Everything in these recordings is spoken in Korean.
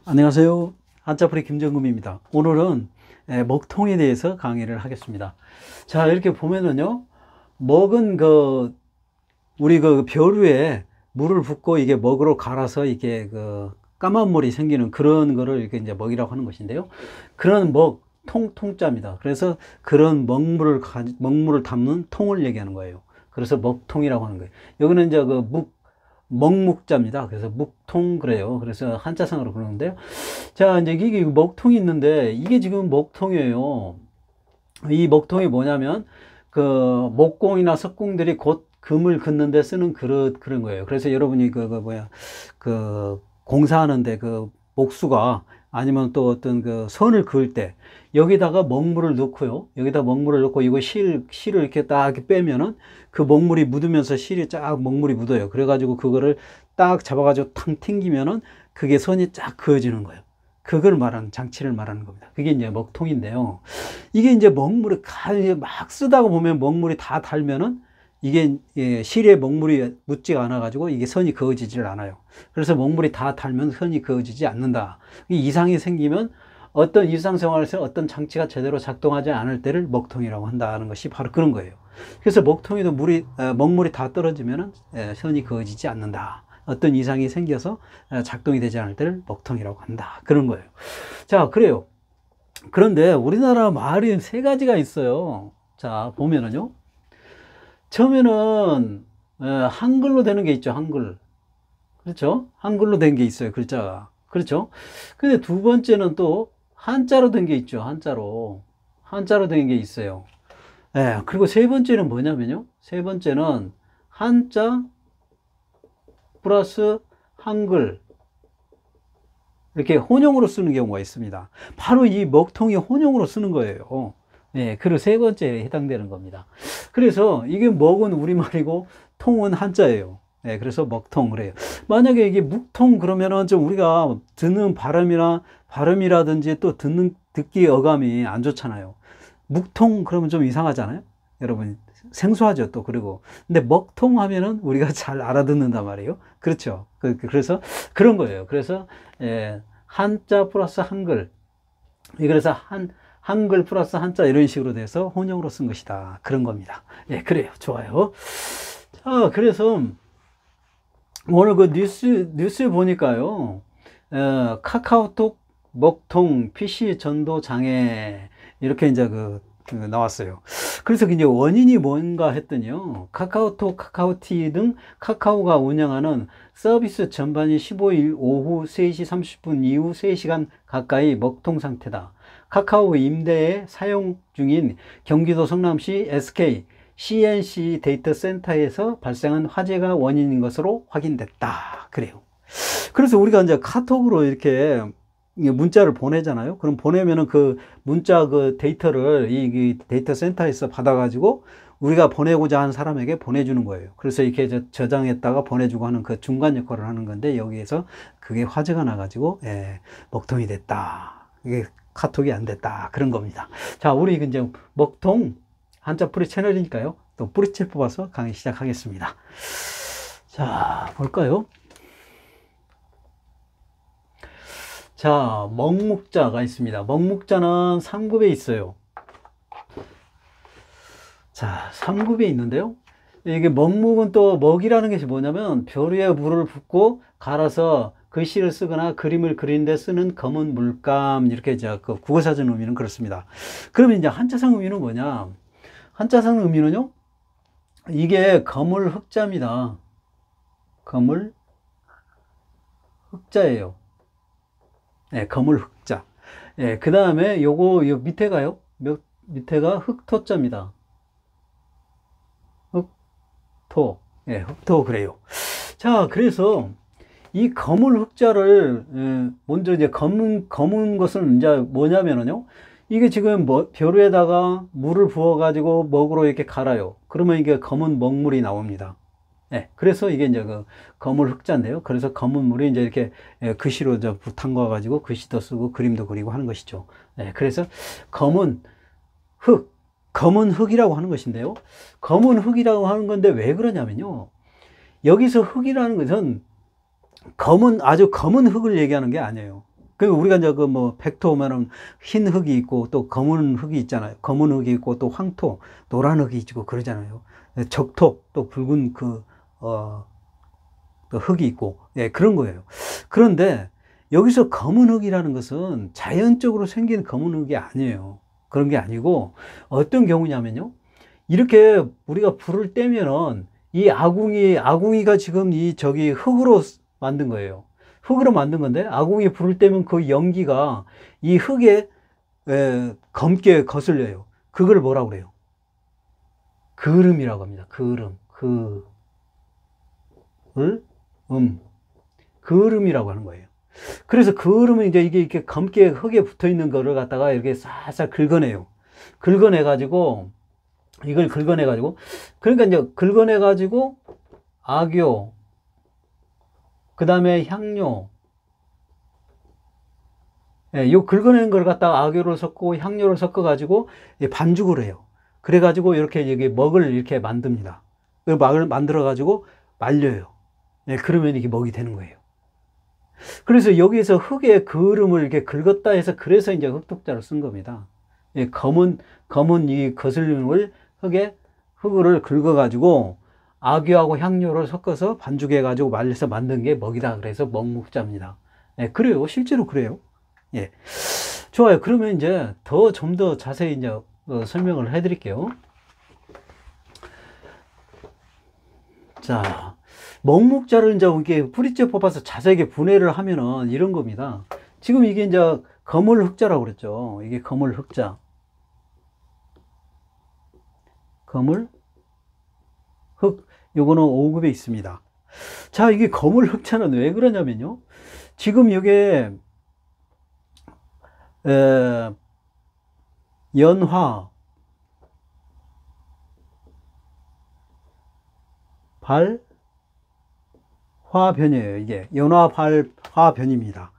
안녕하세요. 한자풀이 김정금입니다. 오늘은 먹통에 대해서 강의를 하겠습니다. 자, 이렇게 보면은요, 먹은 우리 벼 위에 물을 붓고 이게 먹으로 갈아서 이게 까만 물이 생기는 그런 거를 이렇게 이제 먹이라고 하는 것인데요. 그런 통자입니다. 그래서 그런 먹물을 담는 통을 얘기하는 거예요. 그래서 먹통이라고 하는 거예요. 여기는 이제 먹묵자입니다. 그래서 묵통 그래요. 그래서 한자상으로 그러는데요. 자, 이제 이게 먹통이 있는데 이게 지금 먹통이에요. 이 먹통이 뭐냐면 목공이나 석공들이 곧 금을 긋는 데 쓰는 그런 거예요. 그래서 여러분이 공사하는데 목수가 아니면 또 어떤 선을 그을 때 여기다가 먹물을 넣고요. 여기다 먹물을 넣고 이거 실을 이렇게 딱 빼면은 그 먹물이 묻으면서 실이 쫙 먹물이 묻어요. 그래가지고 그거를 딱 잡아가지고 탕 튕기면은 그게 선이 쫙 그어지는 거예요. 그걸 말하는 장치를 말하는 겁니다. 그게 이제 먹통인데요. 이게 이제 먹물을 막 쓰다가 보면 먹물이 다 닳으면은 이게 실에 먹물이 묻지가 않아 가지고 이게 선이 그어지질 않아요. 그래서 먹물이 다 닳으면 선이 그어지지 않는다. 이상이 생기면 어떤 일상생활에서 어떤 장치가 제대로 작동하지 않을 때를 먹통이라고 한다는 것이 바로 그런 거예요. 그래서 먹통에도 먹물이 다 떨어지면 선이 그어지지 않는다. 어떤 이상이 생겨서 작동이 되지 않을 때를 먹통이라고 한다. 그런 거예요. 자, 그래요. 그런데 우리나라 말이 세 가지가 있어요. 자, 보면은요. 처음에는 한글로 되는 게 있죠. 한글. 그렇죠? 한글로 된 게 있어요. 글자가. 그렇죠? 근데 두 번째는 또 한자로 된 게 있죠. 한자로 된 게 있어요. 그리고 세 번째는 뭐냐면요. 세 번째는 한자 플러스 한글 이렇게 혼용으로 쓰는 경우가 있습니다. 바로 이 먹통이 혼용으로 쓰는 거예요. 그리고 세 번째에 해당되는 겁니다. 그래서 이게 먹은 우리말이고 통은 한자예요. 그래서 먹통 그래요. 만약에 이게 묵통 그러면은 좀 우리가 듣는 발음이라든지 또 듣기 어감이 안 좋잖아요. 묵통 그러면 좀 이상하잖아요. 여러분 생소하죠 또. 그리고 근데 먹통 하면은 우리가 잘 알아듣는단 말이에요. 그렇죠. 그래서 그런 거예요. 그래서 한자 플러스 한글. 그래서 한글 플러스 한자 이런 식으로 돼서 혼용으로 쓴 것이다. 그런 겁니다. 그래요. 좋아요. 자, 그래서 오늘 뉴스 보니까요. 카카오톡 먹통 PC 전도 장애 이렇게 이제 나왔어요. 그래서 이제 원인이 뭔가 했더니요. 카카오톡, 카카오티 등 카카오가 운영하는 서비스 전반이 15일 오후 3시 30분 이후 3시간 가까이 먹통 상태다. 카카오 임대에 사용 중인 경기도 성남시 SK CNC 데이터 센터에서 발생한 화재가 원인인 것으로 확인됐다. 그래요. 그래서 우리가 이제 카톡으로 이렇게 문자를 보내잖아요. 그럼 보내면은 그 문자 데이터를 이 데이터 센터에서 받아가지고 우리가 보내고자 하는 사람에게 보내주는 거예요. 그래서 이렇게 저장했다가 보내주고 하는 그 중간 역할을 하는 건데 여기에서 그게 화재가 나가지고 먹통이 됐다. 이게 카톡이 안 됐다. 그런 겁니다. 자, 우리 이제 먹통 한자풀이 채널이니까요. 또 뿌리채 뽑아서 강의 시작하겠습니다. 자, 볼까요? 자, 먹묵자가 있습니다. 먹묵자는 3급에 있어요. 자, 3급에 있는데요. 이게 먹묵은 또 먹이라는 것이 뭐냐면 벼 위에 물을 붓고 갈아서 글씨를 쓰거나 그림을 그리는데 쓰는 검은 물감 이렇게 이제 국어사전 의미는 그렇습니다. 그러면 이제 한자상 의미는 뭐냐? 한자상 의미는요. 이게 거물 흑자입니다. 거물 흑자예요. 거물 흑자. 그 다음에 요 밑에가요. 밑에가 흑토자입니다. 흑토. 흑토 그래요. 자, 그래서 이 거물 흑자를 먼저 이제 검은 것은 이제 뭐냐면은요. 이게 지금 벼 위에다가 물을 부어 가지고 먹으로 이렇게 갈아요. 그러면 이게 검은 먹물이 나옵니다. 그래서 이게 이제 거물 흑자인데요. 그래서 검은 물이 이제 이렇게 글씨로 담가 가지고 글씨도 쓰고 그림도 그리고 하는 것이죠. 그래서 검은 흑이라고 하는 것인데요. 검은 흑이라고 하는 건데 왜 그러냐면요. 여기서 흑이라는 것은 아주 검은 흑을 얘기하는 게 아니에요. 그 우리가 이제 그 뭐 백토 오면은 흰 흙이 있고 또 검은 흙이 있잖아요. 검은 흙이 있고 또 황토, 노란 흙이 있고 그러잖아요. 적토 또 붉은 그 흙이 있고, 예, 그런 거예요. 그런데 여기서 검은 흙이라는 것은 자연적으로 생긴 검은 흙이 아니에요. 그런 게 아니고 어떤 경우냐면요. 이렇게 우리가 불을 떼면은 이 아궁이가 지금 이 저기 흙으로 만든 거예요. 흙으로 만든 건데 아궁이 불을 떼면 그 연기가 이 흙에 검게 거슬려요. 그걸 뭐라고 그래요? 그을음이라고 합니다. 그을음. 그을음이라고 하는 거예요. 그래서 그을음은 이제 이게 이렇게 검게 흙에 붙어 있는 거를 갖다가 이렇게 살살 긁어내요. 긁어내가지고 이걸 긁어내가지고 그러니까 이제 긁어내가지고 악교, 그 다음에 향료, 예, 요 긁어낸 걸 갖다가 악교를 섞고 향료를 섞어가지고 반죽을 해요. 그래가지고 이렇게 여기 먹을 이렇게 만듭니다. 그 먹을 만들어가지고 말려요. 예, 그러면 이게 먹이 되는 거예요. 그래서 여기에서 흙의 그을음을 이렇게 긁었다 해서 그래서 이제 흙독자를 쓴 겁니다. 예, 검은 이 거슬림을 흙을 긁어가지고 악유하고 향료를 섞어서 반죽해가지고 말려서 만든 게 먹이다. 그래서 먹묵자입니다. 예, 그래요. 실제로 그래요. 예. 좋아요. 그러면 이제 좀 더 자세히 이제 설명을 해 드릴게요. 자, 먹묵자를 이제 이렇게 뿌리째 뽑아서 자세하게 분해를 하면은 이런 겁니다. 지금 이게 이제 거물 흑자라고 그랬죠. 이게 거물 흑자. 거물 흑, 요거는 5급에 있습니다. 자, 이게 거물 흑자는 왜 그러냐면요. 지금 이게 연화, 발, 화변이에요. 이게 연화, 발, 화변입니다.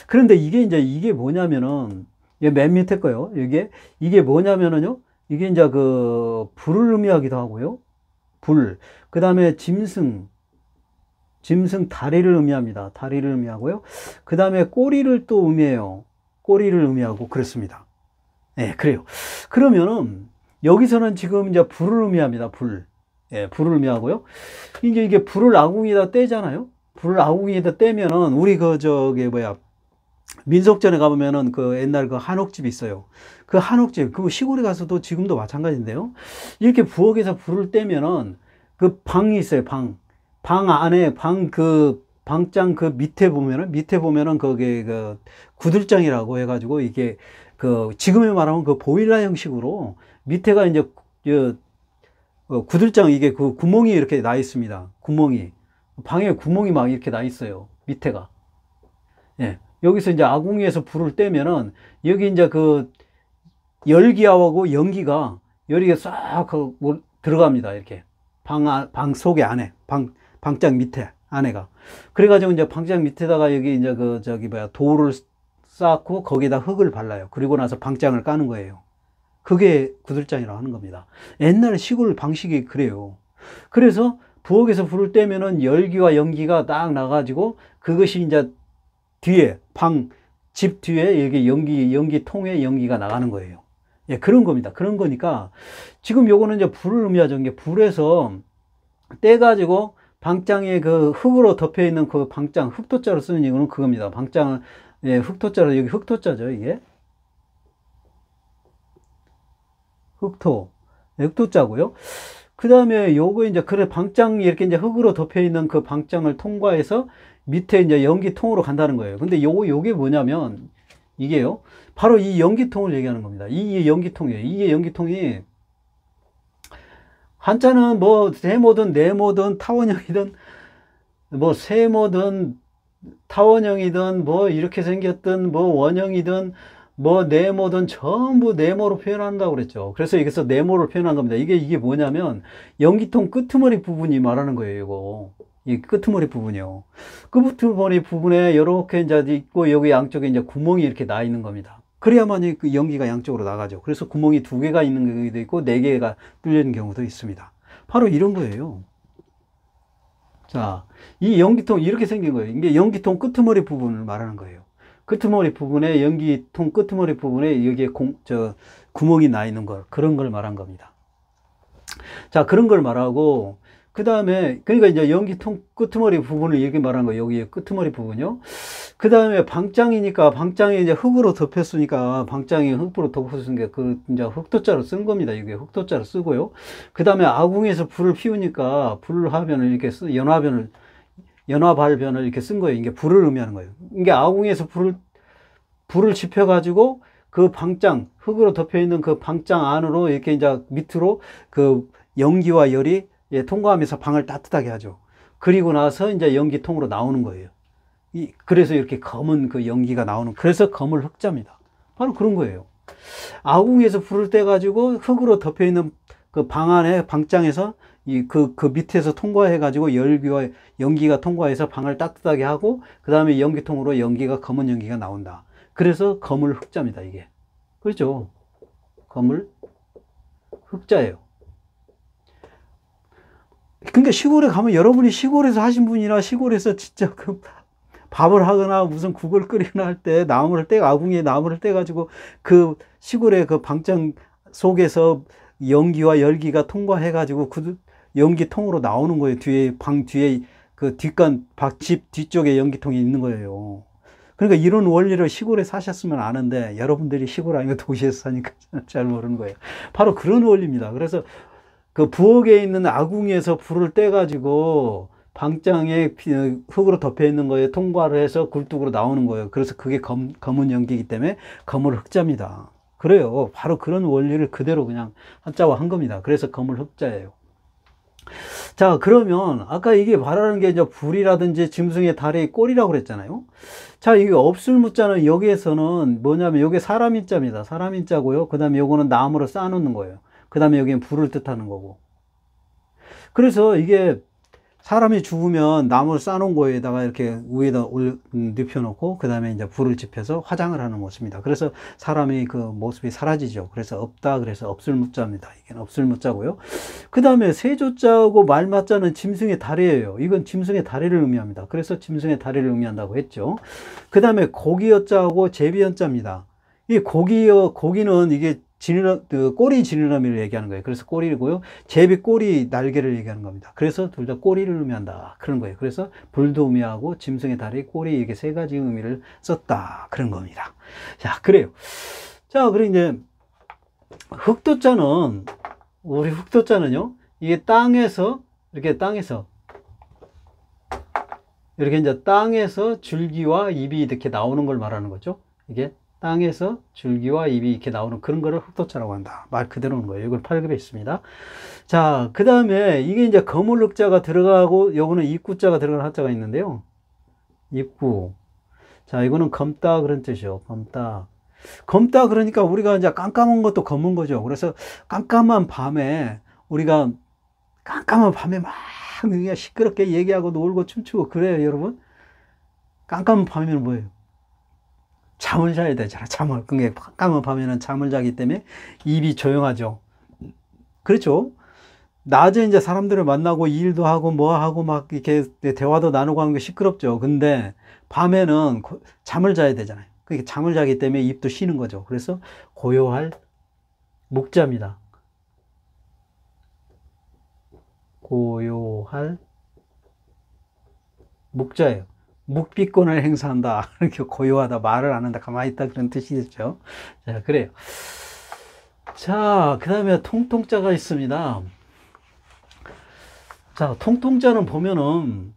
그런데 이게 뭐냐면은 맨 밑에 거요. 이게 뭐냐면은요. 이게 이제 그 불을 의미하기도 하고요. 불. 그 다음에 짐승 다리를 의미합니다. 다리를 의미하고요. 그 다음에 꼬리를 또 의미해요. 꼬리를 의미하고 그렇습니다. 네, 그래요. 그러면은 여기서는 지금 이제 불을 의미합니다. 불. 예, 불을 의미하고요. 이제 이게 불을 아궁이에다 떼잖아요. 불을 아궁이에다 떼면은 우리 민속전에 가보면은 그 옛날 그 한옥집이 있어요. 그 한옥집, 그 시골에 가서도 지금도 마찬가지인데요. 이렇게 부엌에서 불을 떼면은 그 방이 있어요. 방 안에 방장 그 밑에 보면은 거기에 그 구들장이라고 해가지고 이게 그 지금에 말하면 그 보일러 형식으로 밑에가 이제 구들장 이게 그 구멍이 이렇게 나 있습니다. 방에 구멍이 막 이렇게 나 있어요. 밑에가. 예. 여기서 이제 아궁이에서 불을 떼면은 여기 이제 그 열기하고 연기가 싹 들어갑니다. 이렇게 방 속에 안에 방장 밑에 안에가. 그래가지고 이제 방장 밑에다가 여기 이제 돌을 쌓고 거기에다 흙을 발라요. 그리고 나서 방장을 까는 거예요. 그게 구들장이라고 하는 겁니다. 옛날에 시골 방식이 그래요. 그래서 부엌에서 불을 떼면은 열기와 연기가 딱 나가지고 그것이 이제 뒤에 집 뒤에 여기 연기통에 연기가 나가는 거예요. 예, 그런 겁니다. 그런 거니까 지금 요거는 이제 불을 의미하죠. 이게 불에서 떼가지고 방장에 그 흙으로 덮여 있는 그 방장, 흙토자로 쓰는 이거는 그겁니다. 방장을, 예, 흙토자로, 여기 흙토자죠, 이게. 흙토자고요. 그 다음에 요거 이제 방장이 이렇게 이제 흙으로 덮여 있는 그 방장을 통과해서 밑에 이제 연기통으로 간다는 거예요. 근데 요게 뭐냐면 이게요. 바로 이 연기통을 얘기하는 겁니다. 이 연기통이에요. 이게 연기통이 한자는 뭐 세모든 네모든 타원형이든 뭐 세모든 타원형이든 뭐 이렇게 생겼든 뭐 원형이든 뭐 네모든 전부 네모로 표현한다고 그랬죠. 그래서 여기서 네모를 표현한 겁니다. 이게 뭐냐면 연기통 끄트머리 부분이 말하는 거예요. 이거 이 끄트머리 부분이요. 끄트머리 부분에 이렇게 이제 있고 여기 양쪽에 이제 구멍이 이렇게 나 있는 겁니다. 그래야만 그 연기가 양쪽으로 나가죠. 그래서 구멍이 2개가 있는 경우도 있고 4개가 뚫려 있는 경우도 있습니다. 바로 이런 거예요. 자, 이 연기통 이렇게 생긴 거예요. 이게 연기통 끄트머리 부분을 말하는 거예요. 끄트머리 부분에 연기통 끄트머리 부분에 여기에 구멍이 나 있는 걸, 그런 걸 말한 겁니다. 자, 그런 걸 말하고, 그 다음에, 그러니까 이제 연기통 끄트머리 부분을 이렇게 말한 거예요. 여기에 끄트머리 부분요. 그 다음에 방장이니까, 방장이 이제 흙으로 덮였으니까, 방장이 흙으로 덮였으니까, 이제 흙도자로 쓴 겁니다. 이게 흙도자로 쓰고요. 그 다음에 아궁에서 불을 피우니까, 불화변을 이렇게 연화발변을 이렇게 쓴 거예요. 이게 불을 의미하는 거예요. 이게 아궁에서 불을 지펴가지고, 그 방장, 흙으로 덮여 있는 그 방장 안으로 이렇게 이제 밑으로 그 연기와 열이 통과하면서 방을 따뜻하게 하죠. 그리고 나서 이제 연기통으로 나오는 거예요. 그래서 이렇게 검은 그 연기가 나오는, 그래서 검을 흑자입니다. 바로 그런 거예요. 아궁에서 불을 떼가지고 흙으로 덮여 있는 그 방 안에, 방장에서 그 밑에서 통과해가지고 열기와 연기가 통과해서 방을 따뜻하게 하고, 그 다음에 연기통으로 검은 연기가 나온다. 그래서 검을 흑자입니다, 이게. 그렇죠? 검을 흑자예요. 그러니까 시골에 가면, 여러분이 시골에서 하신 분이나 시골에서 진짜 그 밥을 하거나 무슨 국을 끓이거나 할 때 아궁이에 나무를 떼가지고 그 시골의 그 방장 속에서 연기와 열기가 통과해가지고 그 연기통으로 나오는 거예요. 방 뒤에 그 집 뒤쪽에 연기통이 있는 거예요. 그러니까 이런 원리를 시골에 사셨으면 아는데, 여러분들이 시골 아니고 도시에서 사니까 잘 모르는 거예요. 바로 그런 원리입니다. 그래서 그 부엌에 있는 아궁이에서 불을 떼가지고 방장에 흙으로 덮여 있는 거에 통과를 해서 굴뚝으로 나오는 거예요. 그래서 그게 검은 연기이기 때문에 검을 흑자입니다. 그래요. 바로 그런 원리를 그대로 그냥 한자화 한 겁니다. 그래서 검을 흑자예요. 자, 그러면 아까 이게 말하는 게 이제 불이라든지 짐승의 다리, 꼬리라고 그랬잖아요. 자, 이게 없을무자는 여기에서는 뭐냐면, 여기 사람인자입니다. 사람인자고요. 그 다음에 요거는 나무로 쌓아놓는 거예요. 그 다음에 여기는 불을 뜻하는 거고. 그래서 이게 사람이 죽으면 나무를 쌓아놓은 거에다가 이렇게 위에다 눕혀놓고, 그 다음에 이제 불을 지펴서 화장을 하는 모습입니다. 그래서 사람의 그 모습이 사라지죠. 그래서 없다, 그래서 없을무자입니다. 이게 없을무자고요. 그 다음에 세조자하고 말마자는 짐승의 다리예요. 이건 짐승의 다리를 의미합니다. 그래서 짐승의 다리를 의미한다고 했죠. 그 다음에 고기여자하고 제비연자입니다. 이 고기는 이게 꼬리 지느러미를 얘기하는 거예요. 그래서 꼬리고요. 제비 꼬리 날개를 얘기하는 겁니다. 그래서 둘 다 꼬리를 의미한다. 그런 거예요. 그래서 불도 의미하고 짐승의 다리, 꼬리, 이게 세 가지 의미를 썼다. 그런 겁니다. 자, 그래요. 자, 그리고 이제 우리 흑도자는요, 이게 이렇게 땅에서 줄기와 잎이 이렇게 나오는 걸 말하는 거죠. 이게 땅에서 줄기와 잎이 이렇게 나오는 그런 거를 흑도자라고 한다. 말 그대로는 거예요. 이걸 8급에 있습니다. 자, 그 다음에 이게 이제 거물흑자가 들어가고, 요거는 입구자가 들어가는 한자가 있는데요. 입구. 자, 이거는 검다 그런 뜻이요. 검다 그러니까 우리가 이제 깜깜한 것도 검은 거죠. 그래서 깜깜한 밤에 막 그냥 시끄럽게 얘기하고 놀고 춤추고 그래요, 여러분. 깜깜한 밤에는 뭐예요? 잠을 자야 되잖아. 그러니까 깜깜한 밤에는 잠을 자기 때문에 입이 조용하죠. 그렇죠? 낮에 이제 사람들을 만나고 일도 하고 뭐 하고 막 이렇게 대화도 나누고 하는 게 시끄럽죠. 근데 밤에는 잠을 자야 되잖아요. 그러니까 잠을 자기 때문에 입도 쉬는 거죠. 그래서 고요할 묵자입니다. 고요할 묵자예요. 묵비권을 행사한다. 이렇게 고요하다, 말을 안 한다, 가만히 있다, 그런 뜻이겠죠. 자, 그래요. 자, 그 다음에 통통자가 있습니다. 자, 통통자는 보면은,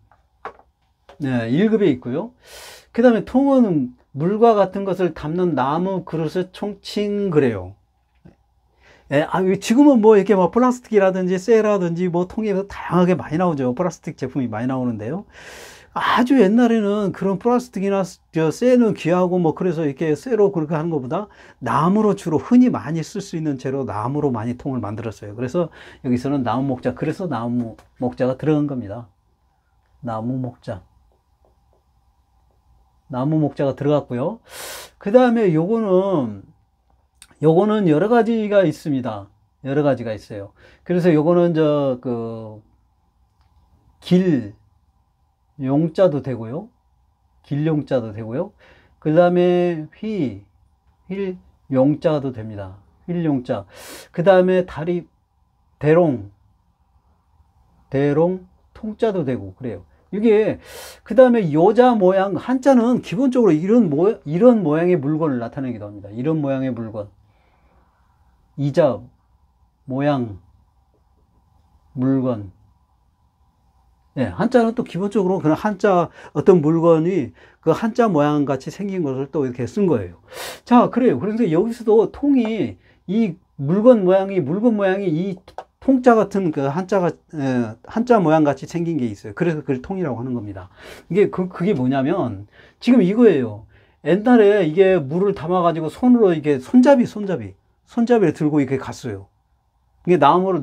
1급에 있고요. 그 다음에 통은 물과 같은 것을 담는 나무 그릇을 총칭 그래요. 지금은 뭐 이렇게 뭐 플라스틱이라든지 쇠라든지 뭐 통이 다양하게 많이 나오죠. 플라스틱 제품이 많이 나오는데요. 아주 옛날에는 그런 플라스틱이나 쇠는 귀하고 뭐 그래서 이렇게 쇠로 그렇게 하는 것보다 나무로 주로 흔히 많이 쓸 수 있는 재료, 나무로 많이 통을 만들었어요. 그래서 여기서는 나무 목자, 그래서 나무 목자가 들어간 겁니다. 나무 목자가 들어갔고요. 그 다음에 요거는 여러 가지가 있습니다. 여러 가지가 있어요. 그래서 요거는 용자도 되고요. 길용자도 되고요. 그 다음에 휠용자도 됩니다. 휠용자. 그 다음에 다리, 대롱, 통자도 되고, 그래요. 이게, 그 다음에 요자 모양, 한자는 기본적으로 이런 모양의 물건을 나타내기도 합니다. 이런 모양의 물건. 이자, 모양, 물건. 예, 한자는 또 기본적으로 그런 한자, 어떤 물건이 그 한자 모양 같이 생긴 것을 또 이렇게 쓴 거예요. 자, 그래요. 그래서 여기서도 통이, 이 물건 모양이 이 통자 같은 그 한자 모양 같이 생긴 게 있어요. 그래서 그걸 통이라고 하는 겁니다. 그게 뭐냐면, 지금 이거예요. 옛날에 이게 물을 담아가지고 손으로 이게 손잡이를 들고 이렇게 갔어요. 이게 나무로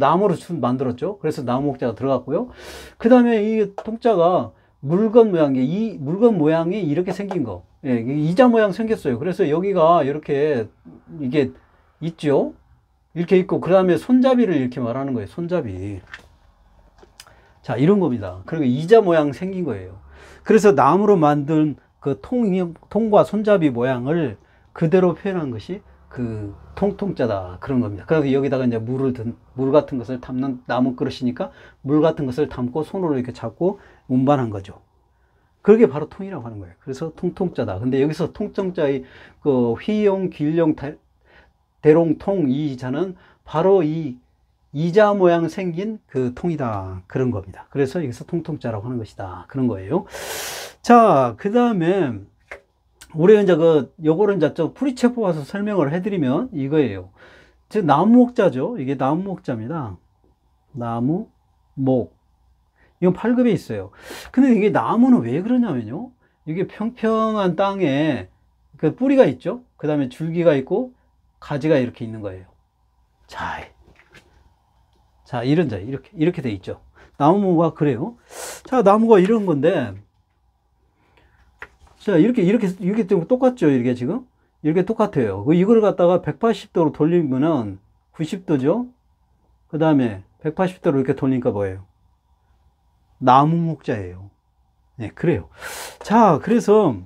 만들었죠. 그래서 나무 목자가 들어갔고요. 그 다음에 이 통자가 물건 모양이 이렇게 생긴 거. 예, 이자 모양 생겼어요. 그래서 여기가 이렇게, 이게 있죠. 이렇게 있고, 그 다음에 손잡이를 이렇게 말하는 거예요. 손잡이. 자, 이런 겁니다. 그리고 이자 모양 생긴 거예요. 그래서 나무로 만든 그 통과 손잡이 모양을 그대로 표현한 것이 그 통자다. 그런 겁니다. 그래서 여기다가 이제 물 같은 것을 담는 나무 그릇이니까 물 같은 것을 담고 손으로 이렇게 잡고 운반한 거죠. 그게 바로 통이라고 하는 거예요. 그래서 통자다. 근데 여기서 통자의 그 휘용, 길용, 대롱, 통, 이 자는 바로 이 이자 모양 생긴 그 통이다. 그런 겁니다. 그래서 여기서 통자라고 하는 것이다. 그런 거예요. 자, 그 다음에 우리가 이제 요거를 이제 좀 풀이책 뽑아서 설명을 해드리면 이거예요. 즉, 나무목자죠. 이게 나무목자입니다. 나무목. 이건 8급에 있어요. 근데 이게 나무는 왜 그러냐면요. 이게 평평한 땅에 그 뿌리가 있죠. 그 다음에 줄기가 있고 가지가 이렇게 있는 거예요. 자, 이렇게 돼 있죠. 나무가 그래요. 자, 나무가 이런 건데, 자, 이렇게 똑같죠. 이게 지금. 이렇게 똑같아요. 이걸 갖다가 180도로 돌리면은 90도죠. 그 다음에 180도로 이렇게 돌리니까 뭐예요? 나무 목자예요. 네, 그래요. 자, 그래서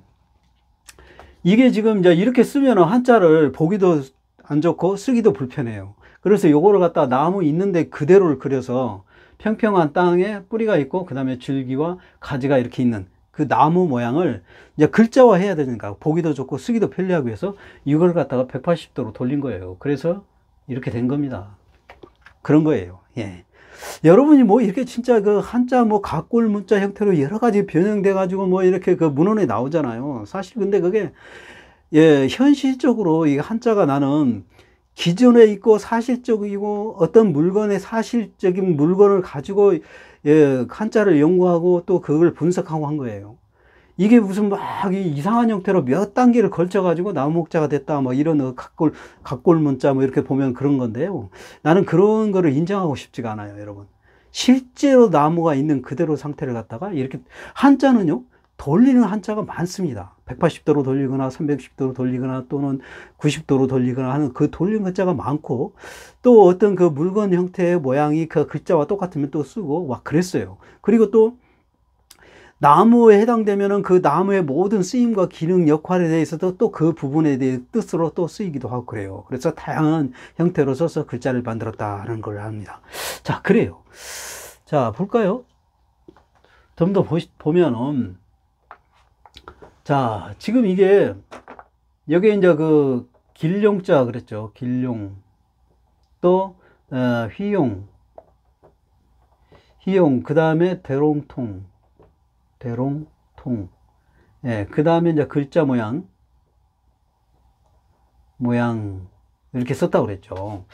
이게 지금 이제 이렇게 쓰면은 한자를 보기도 안 좋고 쓰기도 불편해요. 그래서 요거를 갖다 나무 있는데 그대로를 그려서 평평한 땅에 뿌리가 있고 그 다음에 줄기와 가지가 이렇게 있는 그 나무 모양을 이제 글자화 해야 되니까 보기도 좋고 쓰기도 편리하고 해서 이걸 갖다가 180도로 돌린 거예요. 그래서 이렇게 된 겁니다. 그런 거예요. 예. 여러분이 뭐 이렇게 진짜 그 한자 뭐 각골 문자 형태로 여러 가지 변형돼 가지고 뭐 이렇게 그 문헌에 나오잖아요. 사실 근데 그게 예, 현실적으로 이 한자가 나는 기존에 있고 사실적이고 어떤 물건의 사실적인 물건을 가지고 예, 한자를 연구하고 또 그걸 분석하고 한 거예요. 이게 무슨 막 이상한 형태로 몇 단계를 걸쳐 가지고 나무목자가 됐다 뭐 이런 각골 문자 뭐 이렇게 보면 그런 건데요. 나는 그런 거를 인정하고 싶지가 않아요, 여러분. 실제로 나무가 있는 그대로 상태를 갖다가 이렇게 한자는요. 돌리는 한자가 많습니다. 180도로 돌리거나 360도로 돌리거나 또는 90도로 돌리거나 하는 그 돌리는 글자가 많고 또 어떤 그 물건 형태의 모양이 그 글자와 똑같으면 또 쓰고 와 그랬어요. 그리고 또 나무에 해당되면은 그 나무의 모든 쓰임과 기능 역할에 대해서도 또 그 부분에 대해 뜻으로 또 쓰이기도 하고 그래요. 그래서 다양한 형태로 써서 글자를 만들었다는 걸 압니다. 자, 그래요. 자, 볼까요? 좀 더 보면은 자, 지금 이게 여기 이제 그 길용자 그랬죠. 길용 또 휘용 그 다음에 대롱통 예, 그 다음에 이제 글자 모양 이렇게 썼다고 그랬죠.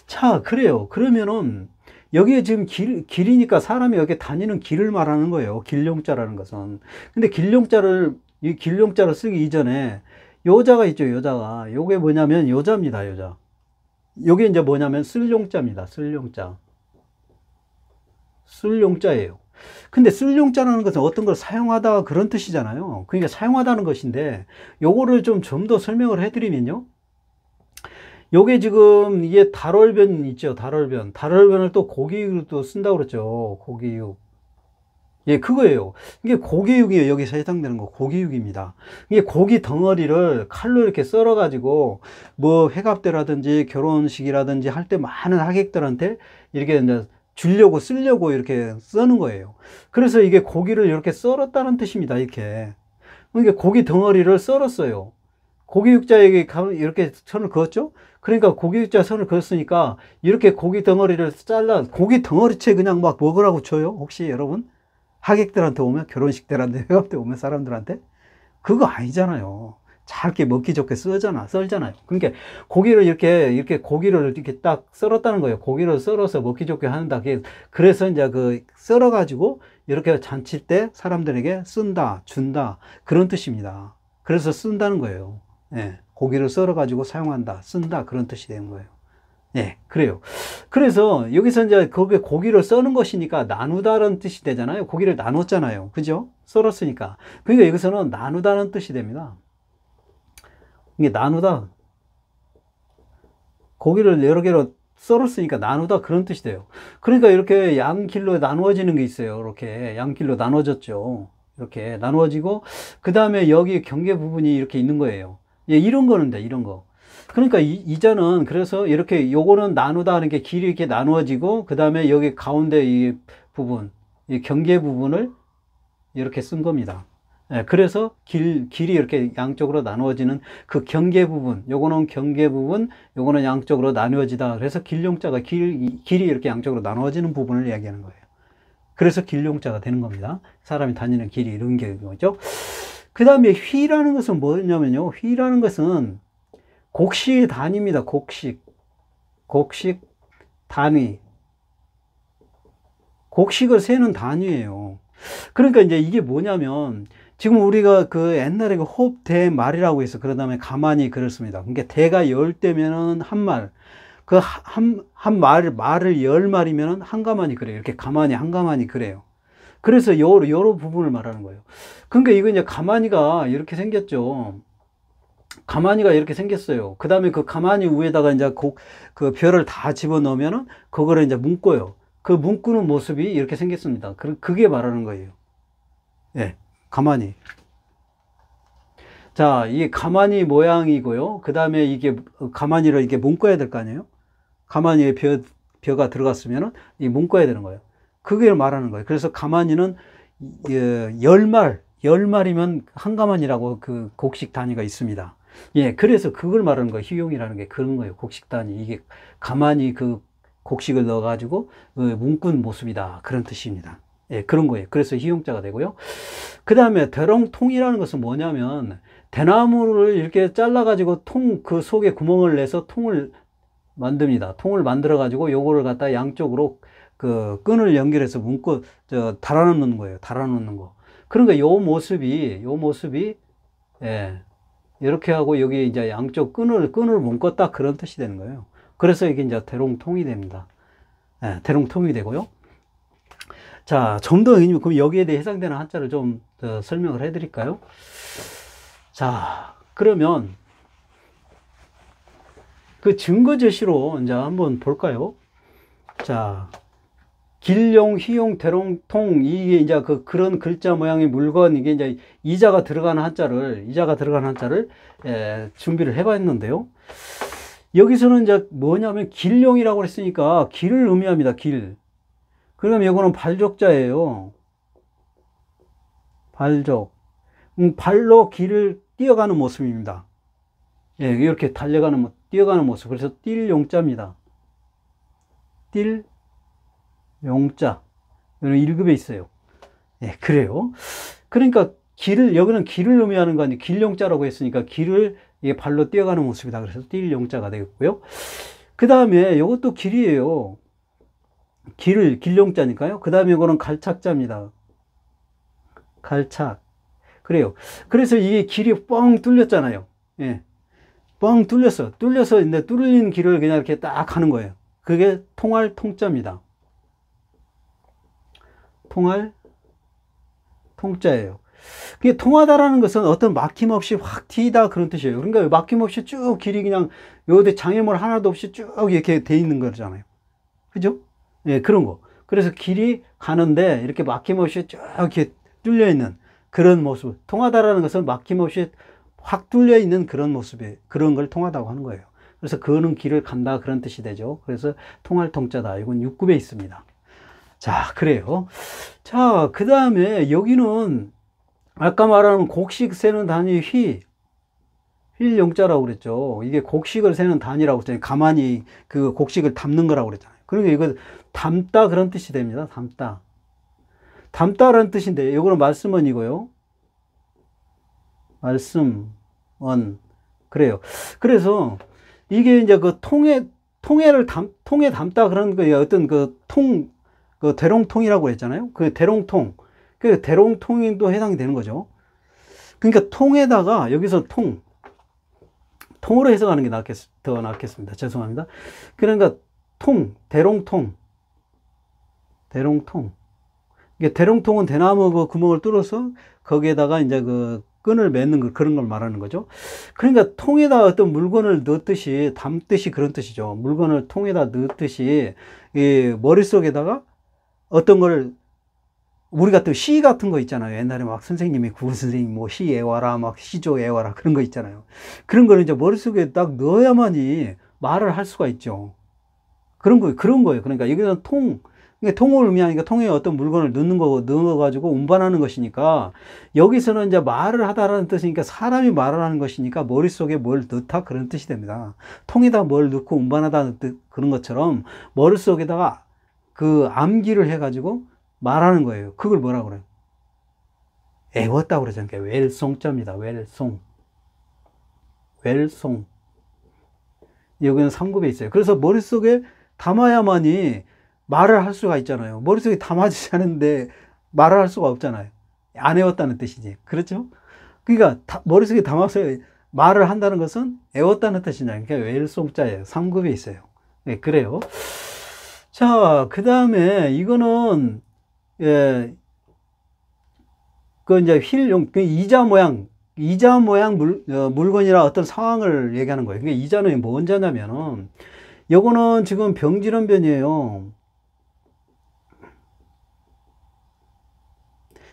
자, 그래요. 그러면은 여기에 지금 길이니까 사람이 여기 다니는 길을 말하는 거예요. 길용자라는 것은. 근데 이 길용자를 쓰기 이전에 요자가 있죠. 요자가. 요게 뭐냐면 요자입니다. 요자. 요게 이제 뭐냐면 쓸용자입니다. 쓸용자예요. 근데 쓸용자라는 것은 어떤 걸 사용하다 그런 뜻이잖아요. 그러니까 사용하다는 것인데 요거를 좀 더 설명을 해드리면요. 요게 지금 이게 달월변 있죠. 달월변을 또 고기육으로 또 쓴다고 그랬죠. 고기육. 예, 그거예요. 이게 고기육이에요. 여기서 해당되는 거 고기육입니다. 이게 고기 덩어리를 칼로 이렇게 썰어가지고 뭐 회갑대라든지 결혼식이라든지 할 때 많은 하객들한테 이렇게 이제 주려고 쓰려고 이렇게 써는 거예요. 그래서 이게 고기를 이렇게 썰었다는 뜻입니다. 이렇게. 이게 고기 덩어리를 썰었어요. 고기육자에게 이렇게 선을 그었죠? 그러니까 고기육자 선을 그었으니까 이렇게 고기 덩어리를 잘라, 고기 덩어리채 그냥 막 먹으라고 줘요? 혹시 여러분? 하객들한테 오면, 결혼식 때란데, 회갑 때 오면 사람들한테? 그거 아니잖아요. 잘게 먹기 좋게 썰잖아요. 그러니까 고기를 이렇게 고기를 이렇게 딱 썰었다는 거예요. 고기를 썰어서 먹기 좋게 한다. 그래서 이제 그 썰어가지고 이렇게 잔치 때 사람들에게 쓴다, 준다. 그런 뜻입니다. 그래서 쓴다는 거예요. 예. 고기를 썰어가지고 사용한다, 쓴다. 그런 뜻이 되는 거예요. 예, 그래요. 그래서 여기서 이제 거기에 고기를 써는 것이니까 나누다라는 뜻이 되잖아요. 고기를 나눴잖아요. 그죠? 썰었으니까. 그러니까 여기서는 나누다는 뜻이 됩니다. 이게 나누다. 고기를 여러 개로 썰었으니까 나누다 그런 뜻이 돼요. 그러니까 이렇게 양길로 나누어지는 게 있어요. 이렇게 양길로 나누어졌죠. 이렇게 나누어지고, 그 다음에 여기 경계 부분이 이렇게 있는 거예요. 예, 이런 거는 돼, 이런 거. 그러니까 이자는 그래서 이렇게 요거는 나누다 하는 게 길이 이렇게 나누어지고, 그 다음에 여기 가운데 이 부분, 이 경계 부분을 이렇게 쓴 겁니다. 예, 그래서 길이 이렇게 양쪽으로 나누어지는 그 경계 부분, 요거는 경계 부분, 요거는 양쪽으로 나누어지다. 그래서 길용자가 길이 이렇게 양쪽으로 나누어지는 부분을 이야기하는 거예요. 그래서 길용자가 되는 겁니다. 사람이 다니는 길이 이런 게죠. 그 다음에 휘라는 것은 뭐냐면요. 휘라는 것은 곡식 단위입니다. 곡식 단위. 곡식을 세는 단위예요. 그러니까 이제 이게 뭐냐면, 지금 우리가 그 옛날에 그 홉대 말이라고 해서 그런 다음에 가만히 그랬습니다. 그러니까 대가 10대면은 한 말, 그 말을 10마리면은 한 가만히 그래요. 이렇게 가만히 한 가만히 그래요. 그래서 여러 부분을 말하는 거예요. 그러니까 이거 이제 가만히가 이렇게 생겼죠. 가만히가 이렇게 생겼어요. 그 다음에 그 가만히 위에다가 이제 그 별을 다 집어 넣으면은 그거를 이제 묶어요. 그 묶는 모습이 이렇게 생겼습니다. 그게 말하는 거예요. 예, 가만히. 자, 이게 가만히 모양이고요. 그 다음에 이게 가만히를 이렇게 묶어야 될 거 아니에요? 가만히에 벼가 들어갔으면은 이 묶어야 되는 거예요. 그게 말하는 거예요. 그래서 가만히는 10마리면 한 가만이라고 그 곡식 단위가 있습니다. 예, 그래서 그걸 말하는 거예요. 희용이라는 게 그런 거예요. 곡식 단위. 이게 가만히 그 곡식을 넣어가지고 묶은 모습이다. 그런 뜻입니다. 예, 그런 거예요. 그래서 희용자가 되고요. 그 다음에 대롱통이라는 것은 뭐냐면, 대나무를 이렇게 잘라가지고 그 속에 구멍을 내서 통을 만듭니다. 통을 만들어가지고 요거를 갖다 양쪽으로 그 끈을 연결해서 묶고 달아놓는 거예요. 달아놓는 거. 그러니까 요 모습이 예, 이렇게 하고 여기 이제 양쪽 끈을 묶었다 그런 뜻이 되는 거예요. 그래서 이게 이제 대롱통이 됩니다. 예, 대롱통이 되고요. 자, 좀 더 그럼 여기에 대해 해당되는 한자를 좀 더 설명을 해 드릴까요? 자, 그러면 그 증거 제시로 이제 한번 볼까요? 자, 길용, 희용, 대롱통, 이게 이제 그런 글자 모양의 물건, 이게 이제 이자가 들어가는 한자를 준비를 해 봤는데요. 여기서는 이제 뭐냐면 길용이라고 했으니까 길을 의미합니다. 길. 그러면 이거는 발족자예요. 발족. 발로 길을 뛰어가는 모습입니다. 예, 이렇게 뛰어가는 모습. 그래서 뛸 용자입니다. 뛸 용자. 이런 1급에 있어요. 예, 그래요. 그러니까 여기는 길을 의미하는 거 아니에요. 길용자라고 했으니까 길을 이게 발로 뛰어가는 모습이다. 그래서 뛸 용자가 되겠고요. 그 다음에 이것도 길이에요. 길용자니까요. 그 다음에 이거는 갈착자입니다. 갈착. 그래요. 그래서 이게 길이 뻥 뚫렸잖아요. 예. 뻥 뚫려서 이제 뚫린 길을 그냥 이렇게 딱 하는 거예요. 그게 통할 통자입니다. 통할 통자예요. 그게 통하다라는 것은 어떤 막힘없이 확 튀다 그런 뜻이에요. 그러니까 막힘없이 쭉 길이 그냥 요데 장애물 하나도 없이 쭉 이렇게 돼 있는 거잖아요. 그죠? 예, 그런 거. 그래서 길이 가는데 이렇게 막힘없이 쭉 이렇게 뚫려 있는 그런 모습. 통하다라는 것은 막힘없이 확 뚫려 있는 그런 모습이, 그런 걸 통하다고 하는 거예요. 그래서 그는 길을 간다, 그런 뜻이 되죠. 그래서 통할 통자다. 이건 6급에 있습니다. 자, 그래요. 자, 그 다음에 여기는 아까 말하는 곡식 세는 단위 휠용자라고 그랬죠. 이게 곡식을 세는 단위라고 했잖아요. 가만히 그 곡식을 담는 거라고 그랬잖아요. 그러니까 이거 담다, 그런 뜻이 됩니다. 담다. 담다라는 뜻인데, 이거는 말씀원이고요. 말씀원. 그래요. 그래서 이게 이제 그 통에 담다, 그런 거, 어떤 그 그 대롱통이라고 했잖아요. 그 대롱통. 그 대롱통도 해당이 되는 거죠. 그러니까 통에다가, 여기서 통으로 해석하는 게 더 낫겠습니다. 죄송합니다. 그러니까 대롱통. 이게 대롱통은 대나무 그 구멍을 뚫어서 거기에다가 이제 그 끈을 맺는 거, 그런 걸 말하는 거죠. 그러니까 통에다 어떤 물건을 넣듯이, 담듯이, 그런 뜻이죠. 물건을 통에다 넣듯이 이 머릿속에다가 어떤 걸, 우리가 또 시 같은 거 있잖아요. 옛날에 막 선생님이, 국어 선생님이 뭐 시 외워라, 막 시조 외워라, 그런 거 있잖아요. 그런 거는 이제 머릿속에 딱 넣어야만이 말을 할 수가 있죠. 그런 거예요. 그러니까 여기서는 통을 의미하니까 통에 어떤 물건을 넣는 거고, 넣어가지고 운반하는 것이니까, 여기서는 이제 말을 하다라는 뜻이니까, 사람이 말을 하는 것이니까 머릿속에 뭘 넣다, 그런 뜻이 됩니다. 통에다 뭘 넣고 운반하다, 그런 것처럼 머릿속에다가 그 암기를 해가지고 말하는 거예요. 그걸 뭐라고 그래요? 애웠다고 그러잖아요. 웰송자입니다. 웰송. 여기는 3급에 있어요. 그래서 머릿속에 담아야만이 말을 할 수가 있잖아요. 머릿속에 담아지지 않은데 말을 할 수가 없잖아요. 안 애웠다는 뜻이지. 그렇죠? 그러니까 머릿속에 담아서 말을 한다는 것은 애웠다는 뜻이냐. 그러니까 웰송자예요. 3급에 있어요. 네, 그래요. 자, 그 다음에 이거는, 예, 그 이제 그 이자 모양 물건이라 어떤 상황을 얘기하는 거예요. 그러니까 이자는 뭔 자냐면은, 요거는 지금 병지름변이에요.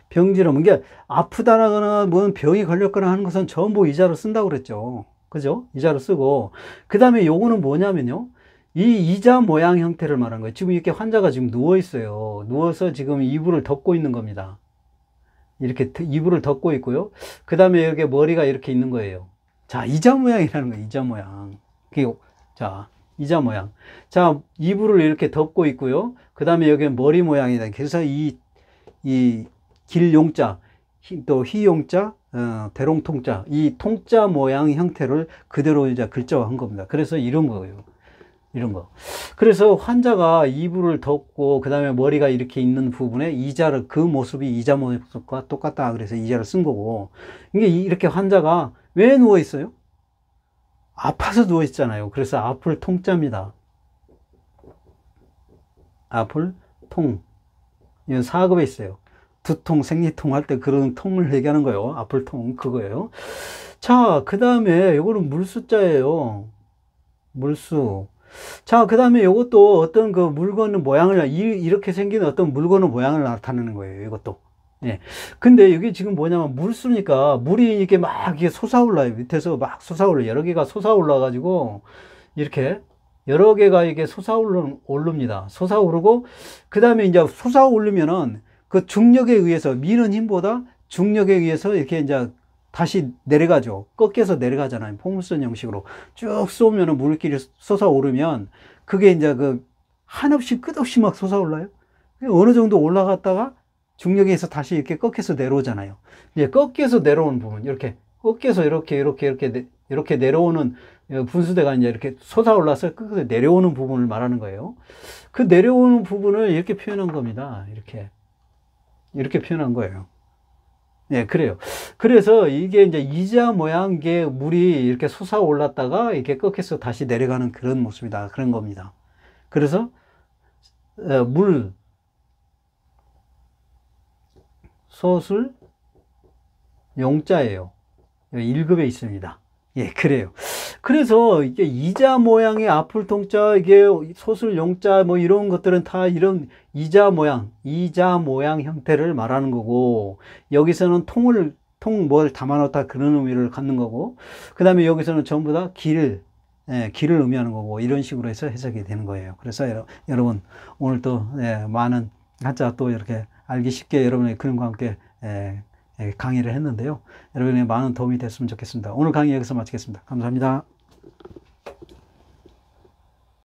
병지름. 이게 아프다거나 뭔 병이 걸렸거나 하는 것은 전부 이자로 쓴다고 그랬죠. 그죠? 이자로 쓰고. 그 다음에 요거는 뭐냐면요. 이 이자 모양 형태를 말하는 거예요. 지금 이렇게 환자가 지금 누워 있어요. 누워서 지금 이불을 덮고 있는 겁니다. 이렇게 이불을 덮고 있고요. 그 다음에 이렇게 머리가 이렇게 있는 거예요. 자, 이자 모양이라는 거예요. 이자 모양. 자, 이자 모양. 자, 이불을 이렇게 덮고 있고요. 그 다음에 여기 머리 모양이다. 그래서 이 길용자, 또 희용자, 대롱통자, 이 통자 모양 형태를 그대로 이제 글자화한 겁니다. 그래서 이런 거예요. 이런 거. 그래서 환자가 이불을 덮고 그 다음에 머리가 이렇게 있는 부분에 이자를, 그 모습이 이자 모습과 똑같다. 그래서 이자를 쓴 거고. 이게 이렇게 환자가 왜 누워 있어요? 아파서 누워 있잖아요. 그래서 아플 통자입니다. 아플 통. 이건 4급에 있어요. 두통, 생리통 할 때 그런 통을 얘기하는 거예요. 아플 통, 그거예요. 자, 그 다음에 요거는 물수자예요. 물수. 자, 그 다음에 이것도 어떤 그 물건의 모양을, 이렇게 생긴 어떤 물건의 모양을 나타내는 거예요. 이것도. 예. 근데 이게 지금 뭐냐면 물수니까 물이 이렇게 막 이게 솟아올라요. 밑에서 막 솟아올라요. 여러 개가 솟아올라가지고 이렇게 여러 개가 이게 솟아오릅니다. 솟아오르고 그 다음에 이제 솟아오르면은 그 중력에 의해서, 미는 힘보다 중력에 의해서 이렇게 이제 다시 내려가죠. 꺾여서 내려가잖아요. 포물선 형식으로 쭉 쏘면은 물길이 솟아오르면 그게 이제 그 한없이 끝없이 막 솟아올라요. 어느 정도 올라갔다가 중력에 의해서 다시 이렇게 꺾여서 내려오잖아요. 이제 꺾여서 내려오는 부분, 이렇게 꺾여서 이렇게 내려오는 분수대가 이제 이렇게 솟아올라서 꺾여서 내려오는 부분을 말하는 거예요. 그 내려오는 부분을 이렇게 표현한 겁니다. 이렇게 표현한 거예요. 예, 그래요. 그래서 이게 이제 이자 모양의 물이 이렇게 솟아올랐다가 이렇게 꺾여서 다시 내려가는 그런 모습이다. 그런 겁니다. 그래서, 물, 솟을, 용자예요. 1급에 있습니다. 예, 그래요. 그래서 이게 이자 모양의 앞을 통자, 이게 소술 용자 뭐 이런 것들은 다 이런 이자 모양 형태를 말하는 거고, 여기서는 통 뭘 담아놓다 그런 의미를 갖는 거고, 그 다음에 여기서는 전부 다 길을 의미하는 거고, 이런 식으로 해서 해석이 되는 거예요. 그래서 여러분 오늘 또 많은 한자 또 이렇게 알기 쉽게 여러분의 그림과 함께 강의를 했는데요. 여러분의 많은 도움이 됐으면 좋겠습니다. 오늘 강의 여기서 마치겠습니다. 감사합니다.